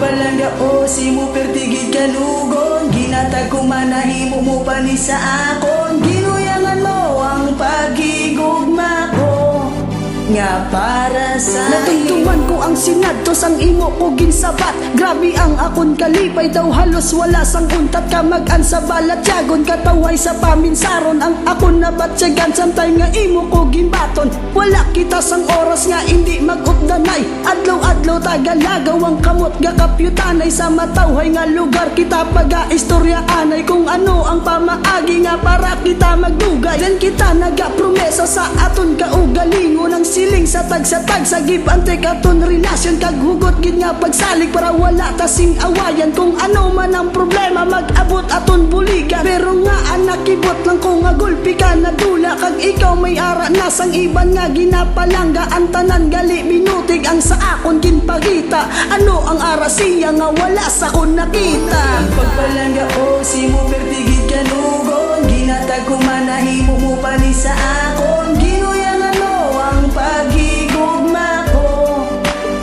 pagpalangga o si mo pertigid kalugon, ginatag ko manahimo mo pa ni sa akon, ginuyangan mo ang pagigugma ko nga para sa natungtungan ko ang sinadtos ang imo ko ginsabat. Grabe ang akon kalipay daw halos wala sang untat ka mag-an sa balat yagon kataway sa paminsaron ang akon na batsyagan samtay nga imo ko ginbaton. Wala kita sang oras nga hindi mag-updanay adlaw-adlaw tagalagaw ang kamot ga kapyutanay sa matawhay nga lugar kita paga-istoryaanay kung ano ang pamaagi nga para kita magdugay. Dan kita nagapromesa sa aton kaugalingon ang siling sa tag-sa-tag sa gibante katon relasyon kag hugot gid nga pagsalig para wala tasing awayan. Kung ano man ang problema mag-abot aton buligan, pero nga nakibot lang ko nga gulpi ka na dula kag ikaw may ara na sang iban nga ginapalangga ang tanan gali binutig ang sa akon ginpagita. Ano ang ara siya nga wala sa kon nakita. pagpalangga o si mo pertigid kalugon, ginatag ko manahimo mo pa ni sa akon, ginuyangan mo ang pagigugma ko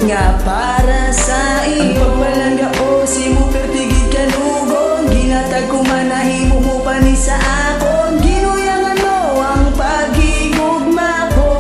nga para sa iyo. Pagpalangga o si mo pertigid kalugon, ginatag ko manahimo mo pa ni sa akon, ginuyangan mo ang pagigugma ko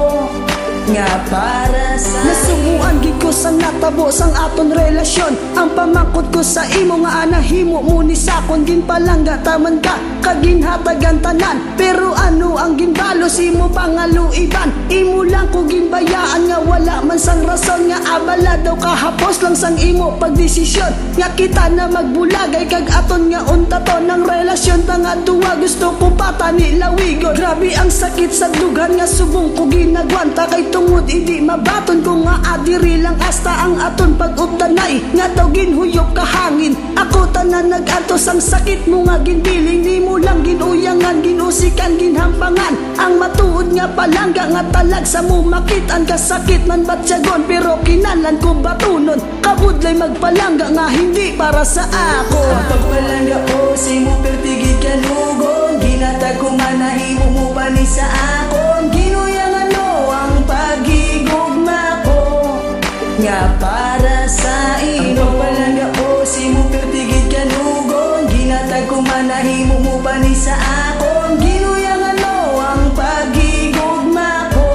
nga para sa nasubuan gid ko sang natabo sang aton relasyon. Ang pamangkot ko sa imo nga anahimo mo ni sakon ginpalangga taman ka kaginhatagan tanan, pero ano ang ginbalos imo pangaluiban. Imo lang ko ginbayaan nga wala man sang rason nga abala daw kahapos lang sang imo pagdesisyon nga kita na magbulagay kag aton nga untaton ng relasyon tanga duwa gusto ko patani lawigon. Grabe ang sakit sa dugan nga subong ko ginagwanta kay tungod hindi mabaton ko nga adiri lang hasta ang aton pag-updanay nga daw ginhuyop ka hangin. Ako tanan nag-antos ang sakit mo nga ginbiling, ni mo lang ginuyangan ginusikan ginhampangan ang matuod nga palangga nga talag sa mo makitan kasakit man batsyagon, pero kinalan ko batunon kabudlay magpalangga nga hindi para sa ako. pagpalangga o si mo pertigid kalugon, ginatag ko manahimo mo pa ni sa akon, ginuyangan mo ang pagigugma ko nga para sa iyo. Pagpalangga o si mo pertigid kalugon, ginatag ko manahimo mo pa ni sa akon, ginuyangan mo ang pagigugma ko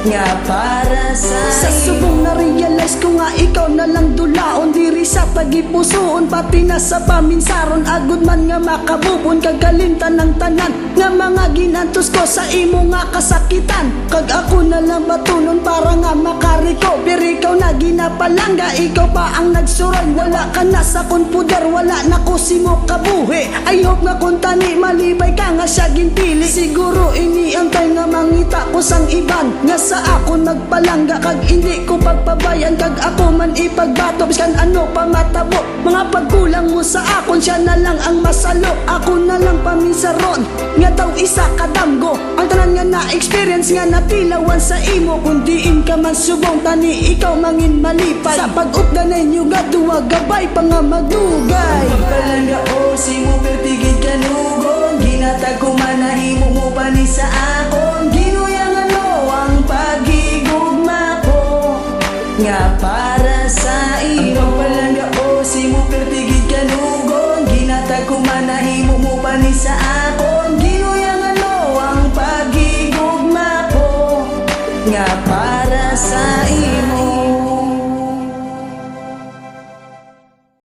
nga para sa subong na-realize ko nga ikaw na lang dulaon diri sa tagipusoon pati na sa paminsaron agud man nga makabubon kagalintan ng tanan nga mga ginantos ko sa imo nga kasakitan kag ako na lang batunon para nga makariko, pero ikaw na ginapalangga ikaw pa ang nagsuray. Wala ka na sa kon puder, wala na ko simo kabuhi. I hope nga kung tani malibay ka nga siya ginpili, siguro iniantay nga mangita ko sang iban nga sa akon nagpalangga kag hindi ko pagpabayan kag ako man ipagbato biskan ano pa matabo. Mga pagkulang mo sa akon siya na lang ang masalo, ako na lang paminsaron nga daw isa kadamgo ang tanan nga na-experience nga natilawan sa imo. Kung diin ka man subong tani ikaw mangin malipay sa pag-updanay nyo nga duwa gabay pa nga magdugay. pagpalangga o si mo pertigid kalugon, ginatag ko manahimo mo pa ni sa akon, ginuyangan mo ang pagigugma ko nga para sa iyo. Pagpalangga o si mo pertigid kalugon, ginatag ko manahimo mo pa ni sa akon,